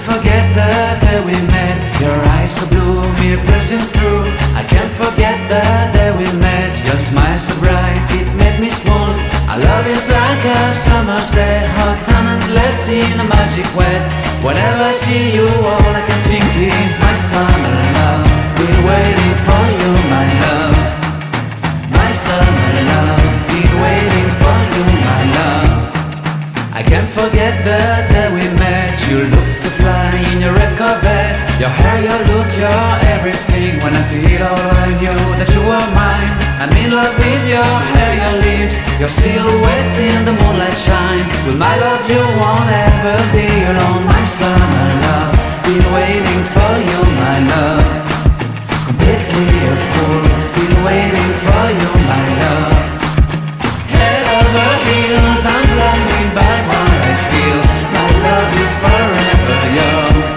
forget the day we met. Your eyes so blue, me piercing through. I can't forget the day we met. Your smile so bright, it made me swoon. Our love is like a summer's day, hot and endless in a magic way. Whenever I see you, all I can think is my summer love. Been waiting for you, my love. My summer love. Been waiting for you, my love. I can't forget the day we met. You look so fly in your red Corvette. Your hair, your look, your everything. When I see it all, I knew that you were mine. I'm in love with your hair, your lips, your silhouette in the moonlight shine. With my love you won't ever be alone. My summer love, been waiting for you, my love. Completely a fool, been waiting for you, my love. Head over heels, I'm blinded by what I feel. My love is forever yours.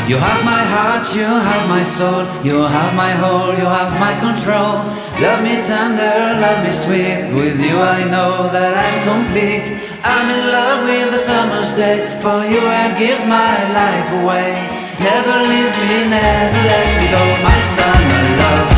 You have my heart, you have my soul, you have my whole, you have my control. Love me tender, love me sweet. With you I know that I'm complete. I'm in love with the summer's day. For you I'd give my life away. Never leave me, never let me go. My summer love,